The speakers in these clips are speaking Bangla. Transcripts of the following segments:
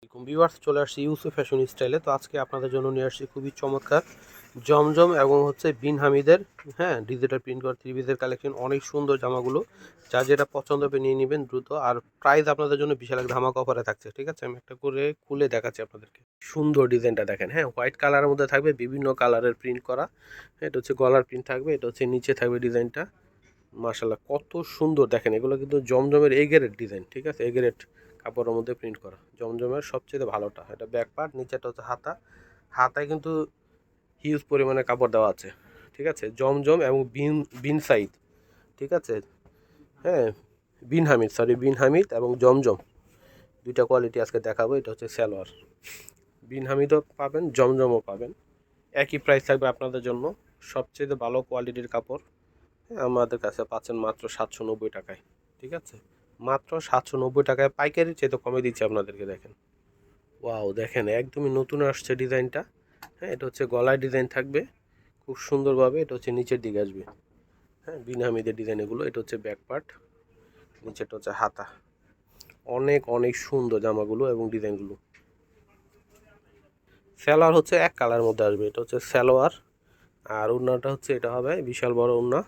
ভিউয়ার্স, চলে আসছি ইউসুফ ফ্যাশন স্টাইলে। তো আজকে আপনাদের জন্য নিয়ে আসছি খুবই চমৎকার জমজম এবং বিন হামিদের ডিজিটাল প্রিন্ট করা থ্রি পিসের কালেকশন। অনেক সুন্দর জামাগুলো, যা যেটা পছন্দ হবে নিয়ে নেবেন দ্রুত। আর প্রাইস আপনাদের জন্য বিশাল এক ধামাকা অফারে থাকছে, ঠিক আছে? আমি একটা করে খুলে দেখাচ্ছি আপনাদেরকে। সুন্দর ডিজাইনটা দেখেন, হোয়াইট কালারের মধ্যে থাকবে, বিভিন্ন কালারের প্রিন্ট করা। এটা হচ্ছে গলার প্রিন্ট থাকবে, এটা হচ্ছে নিচে থাকবে ডিজাইনটা। মাশাল্লাহ, কত সুন্দর দেখেন। এগুলো কিন্তু জমজমের এ গ্রেড ডিজাইন, ঠিক আছে? এ গ্রেড কাপড়ের মধ্যে প্রিন্ট করা, জমজমের সবচেয়ে ভালোটা। এটা ব্যাক পার্ট, নিচেটা হচ্ছে হাতা। হাতায় কিন্তু হিউজ পরিমাণে কাপড় দেওয়া আছে, ঠিক আছে? জমজম এবং বিন বিন সাইদ, ঠিক আছে? হ্যাঁ, বিন হামিদ এবং জমজম দুইটা কোয়ালিটি আজকে দেখাবো। এটা হচ্ছে সালোয়ার। বিন হামিদও পাবেন, জমজমও পাবেন, একই প্রাইস থাকবে আপনাদের জন্য। সবচেয়ে ভালো কোয়ালিটির কাপড় আমাদের কাছে পাচ্ছেন মাত্র 790 টাকায়, ঠিক আছে? মাত্র 790 টাকায় পাইকারি চেয়ে তো কমে দিচ্ছি আপনাদেরকে। দেখেন, ওয়াও, দেখেন একদমই নতুন আসছে ডিজাইনটা। এটা হচ্ছে গলায় ডিজাইন থাকবে খুব সুন্দরভাবে। এটা হচ্ছে নিচের দিকে আসবে, বিন হামিদের ডিজাইন এগুলো। এটা হচ্ছে ব্যাক পার্ট, নিচেটা হচ্ছে হাতা। অনেক অনেক সুন্দর জামাগুলো এবং ডিজাইনগুলো। সালোয়ার হচ্ছে এক কালার মধ্যে আসবে, এটা হচ্ছে সালোয়ার। আর ওড়নাটা হচ্ছে, এটা হবে বিশাল বড় ওড়না।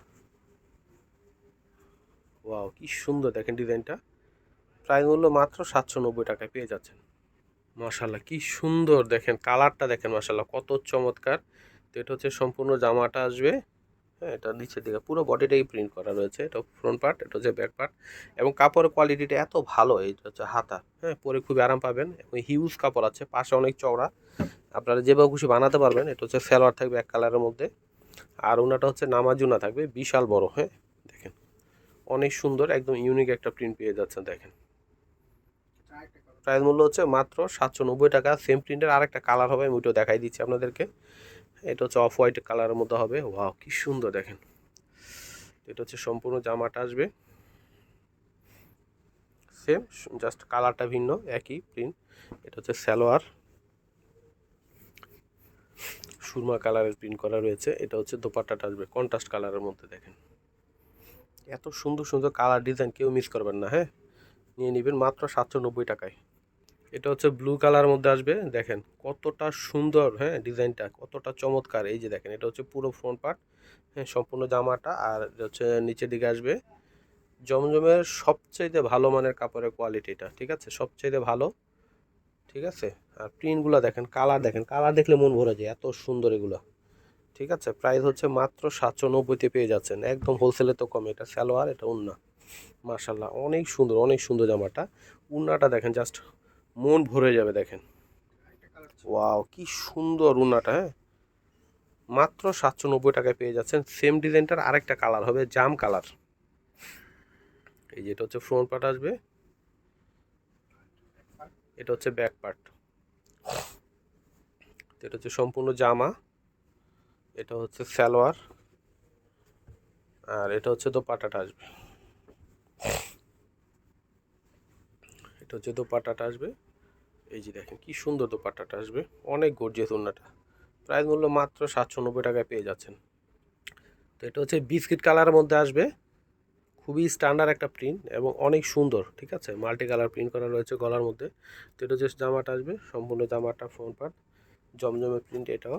ওয়াও, কি সুন্দর দেখেন ডিজাইনটা। প্রাইস মূল্য মাত্র 790 টাকায় পেয়ে যাচ্ছেন। মাশাল্লাহ, কি সুন্দর দেখেন, কালারটা দেখেন, মাশাল্লাহ কত চমৎকার। তো এটা হচ্ছে সম্পূর্ণ জামাটা আসবে। এটা নিচের দিকে পুরো বডিটাই প্রিন্ট করা রয়েছে। এটা ফ্রন্ট পার্ট, এটা হচ্ছে ব্যাক পার্ট। এবং কাপড়ের কোয়ালিটিটা এত ভালো, এটা হচ্ছে হাতা। পরে খুবই আরাম পাবেন এবং হিউজ কাপড় আছে, পাশে অনেক চওড়া, আপনারা যেভাবে খুশি বানাতে পারবেন। এটা হচ্ছে সালোয়ার থাকবে এক কালারের মধ্যে। আর ওনাটা হচ্ছে নামাজুনা থাকবে বিশাল বড়। দেখেন, অনেক সুন্দর, একদম ইউনিক একটা প্রিন্ট পেয়ে যাচ্ছেন। দেখেন, প্রাইস মূল্য হচ্ছে মাত্র 790 টাকা। সেম প্রিন্টের আরেকটা কালার হবে, আমি ওইটাও দেখাই দিচ্ছি আপনাদেরকে। এটা হচ্ছে অফ হোয়াইট কালারের মধ্যে হবে। ওয়াও, কি সুন্দর দেখেন। এটা হচ্ছে সম্পূর্ণ জামাটা আসবে সেম, জাস্ট কালারটা ভিন্ন, একই প্রিন্ট। এটা হচ্ছে সালোয়ার, সুরমা কালারের প্রিন্ট করা রয়েছে। এটা হচ্ছে দোপাট্টাটা আসবে কন্ট্রাস্ট কালারের মধ্যে। দেখেন, এত সুন্দর সুন্দর কালার ডিজাইন কেউ মিস করবেন না। নিয়ে নেবেন মাত্র 790 টাকায়। এটা হচ্ছে ব্লু কালার মধ্যে আসবে। দেখেন কতটা সুন্দর, ডিজাইনটা কতটা চমৎকার। এই যে দেখেন, এটা হচ্ছে পুরো ফ্রন্ট পার্ট, সম্পূর্ণ জামাটা। আর হচ্ছে নিচের দিকে আসবে জমজমের সবচাইতে ভালো মানের কাপড়ের কোয়ালিটিটা, ঠিক আছে? সবচাইতে ভালো, ঠিক আছে? আর প্রিন্টগুলো দেখেন, কালার দেখেন, কালার দেখলে মন ভরে যায়, এত সুন্দর এগুলো, ঠিক আছে? প্রাইস হচ্ছে মাত্র 790-তে পেয়ে যাচ্ছেন, একদম হোলসেলে তো কম। এটা সালোয়ার, এটা ওড়না। মাশাল্লাহ, অনেক সুন্দর, অনেক সুন্দর জামাটা। ওড়নাটা দেখেন, জাস্ট মন ভরে যাবে। দেখেন, ওয়াও, কি সুন্দর ওড়নাটা। মাত্র 790 টাকায় পেয়ে যাচ্ছেন। সেম ডিজাইনটার আরেকটা কালার হবে জাম কালার। এই যে, এটা হচ্ছে ফ্রন্ট পার্ট আসবে, এটা হচ্ছে ব্যাক পার্ট। এটা হচ্ছে সম্পূর্ণ জামা, এটা হচ্ছে সালোয়ার। আর এটা হচ্ছে দোপাট্টাটা আসবে, এটা হচ্ছে দোপাট্টাটা আসবে। এই যে দেখেন, কি সুন্দর দোপাট্টাটা আসবে, অনেক গর্জিয়াস ওড়নাটা। প্রাইস মূল্য মাত্র 790 টাকায় পেয়ে যাচ্ছেন। তো এটা হচ্ছে বিস্কিট কালারের মধ্যে আসবে, খুবই স্ট্যান্ডার্ড একটা প্রিন্ট এবং অনেক সুন্দর, ঠিক আছে? মাল্টি কালার প্রিন্ট করা রয়েছে গলার মধ্যে। তো এটা হচ্ছে জামাটা আসবে, সম্পূর্ণ জামাটা ফ্রন্ট পার্ট, জমজমের প্রিন্ট। এটাও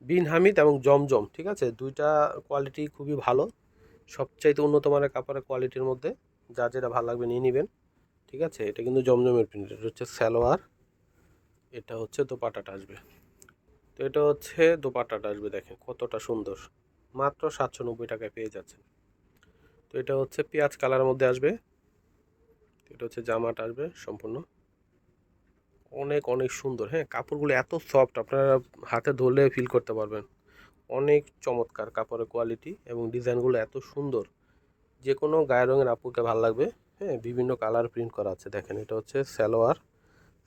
বিন হামিদ এবং জমজম, ঠিক আছে? দুইটা কোয়ালিটি খুবই ভালো, সবচাইতে উন্নত মানের কাপড়ের কোয়ালিটির মধ্যে। যা যেটা ভালো লাগবে নিয়ে নেবেন, ঠিক আছে? এটা কিন্তু জমজমের প্রিন্ট। এটা হচ্ছে সালোয়ার, এটা হচ্ছে দোপাট্টাটা আসবে। তো এটা হচ্ছে দোপাট্টাটা আসবে, দেখেন কতটা সুন্দর। মাত্র 790 টাকায় পেয়ে যাচ্ছেন। তো এটা হচ্ছে পেঁয়াজ কালারের মধ্যে আসবে, এটা হচ্ছে জামাটা আসবে সম্পূর্ণ। অনেক অনেক সুন্দর, কাপড়গুলো এত সফট, আপনারা হাতে ধরলে ফিল করতে পারবেন। অনেক চমৎকার কাপড়ের কোয়ালিটি এবং ডিজাইনগুলো এত সুন্দর, যে কোনো গায়ের রঙের আপুকে ভালো লাগবে। বিভিন্ন কালার প্রিন্ট করা আছে। দেখেন, এটা হচ্ছে সালোয়ার,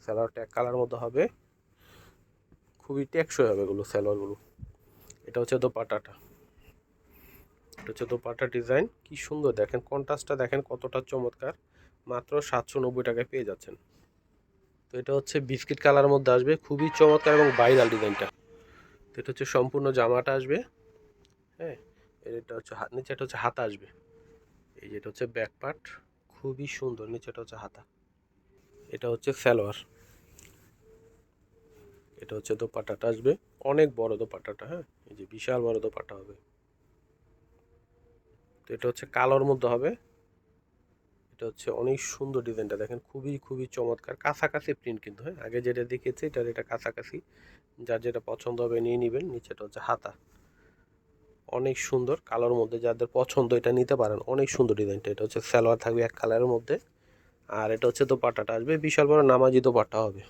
সালোয়ারটা এক কালার মধ্যে হবে, খুবই টেকসই হবে এগুলো সালোয়ারগুলো। এটা হচ্ছে দোপাট্টাটা, এটা হচ্ছে দোপাট্টা ডিজাইন। কি সুন্দর দেখেন, কন্ট্রাস্টটা দেখেন কতটা চমৎকার। মাত্র 790 টাকায় পেয়ে যাচ্ছেন। তো এটা হচ্ছে বিস্কিট কালার মধ্যে আসবে, খুবই চমৎকার এবং ভাইরাল ডিজাইনটা। তো এটা হচ্ছে সম্পূর্ণ জামাটা আসবে। হ্যাঁ এটা হচ্ছে নিচেটা হচ্ছে হাতা আসবে। এই যেটা হচ্ছে ব্যাক পার্ট, খুবই সুন্দর। নিচেটা হচ্ছে হাতা, এটা হচ্ছে সালোয়ার। এটা হচ্ছে দোপাট্টাটা আসবে, অনেক বড় দোপাট্টাটা, হ্যাঁ এই যে বিশাল বড় দোপাট্টা হবে। তো এটা হচ্ছে কালোর মধ্যে হবে। এটা হচ্ছে অনেক সুন্দর ডিজাইনটা দেখেন, খুবই খুবই চমৎকার, কাছাকাছি প্রিন্ট কিন্তু, হ্যাঁ আগে যেটা দেখেছি এটা কাছাকাছি, যার যেটা পছন্দ হবে নিয়ে নেবেন। নিচেটা হচ্ছে হাতা, অনেক সুন্দর কালোর মধ্যে, যাদের পছন্দ এটা নিতে পারেন, অনেক সুন্দর ডিজাইনটা। এটা হচ্ছে সালোয়ার থাকবে এক কালারের মধ্যে, আর এটা হচ্ছে দোপাট্টাটা আসবে বিশাল বড় নামাজি দোপাট্টা হবে।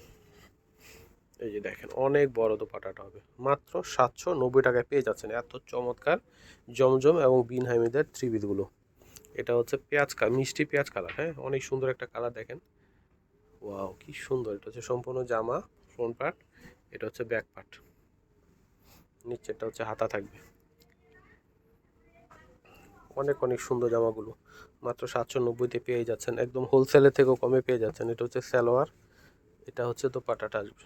এই যে দেখেন অনেক বড় দোপাট্টাটা হবে, মাত্র 790 টাকায় পেয়ে যাচ্ছেন এত চমৎকার জমজম এবং বিন হামিদের থ্রি পিসগুলো। এটা হচ্ছে মিষ্টি পেঁয়াজ কালার, হ্যাঁ অনেক সুন্দর একটা কালার দেখেন। ওয়াও কি সুন্দর, এটা হচ্ছে সম্পূর্ণ জামা ফ্রন্ট পার্ট, এটা হচ্ছে ব্যাক পার্ট, নিচেরটা হচ্ছে হাতা থাকবে। অনেক অনেক সুন্দর জামাগুলো মাত্র 790-তে পেয়ে যাচ্ছেন, একদম হোলসেলের থেকেও কমে পেয়ে যাচ্ছেন। এটা হচ্ছে সালোয়ার, এটা হচ্ছে দোপাট্টাটা আসবে।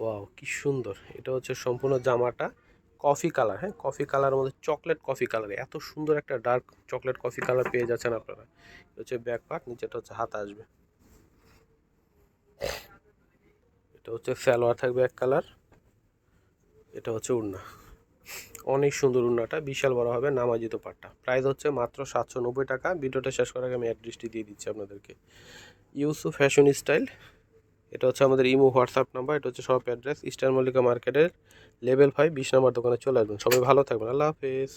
ওয়াও কি সুন্দর, এটা হচ্ছে সম্পূর্ণ জামাটা কফি কালার, হ্যাঁ কফি কালারের মধ্যে চকলেট কফি কালার, এত সুন্দর একটা ডার্ক চকলেট কফি কালার পেয়ে যাচ্ছেন আপনারা। এটা হচ্ছে ব্যাক পার্ট, নিচেটা হচ্ছে হাতা আসবে। এটা হচ্ছে সালোয়ার থাকবে এক কালার, এটা হচ্ছে উড়না, অনেক সুন্দর উড়নাটা, বিশাল বড় হবে নামাজি দোপাট্টা। প্রাইস হচ্ছে মাত্র 790 টাকা। ভিডিওটা শেষ করার আগে আমি অ্যাড্রেসটি দিয়ে দিচ্ছি আপনাদেরকে, ইউসুফ ফ্যাশন স্টাইল, এটা হচ্ছে আমাদের ইমো হোয়াটসঅ্যাপ নাম্বার, এটা হচ্ছে শপ অ্যাড্রেস ইস্টার্ন মল্লিকা মার্কেটের লেভেল 5 20 নম্বর দোকানে চলে আসবেন। সবাই ভালো থাকবেন, আল্লাহ হাফেজ।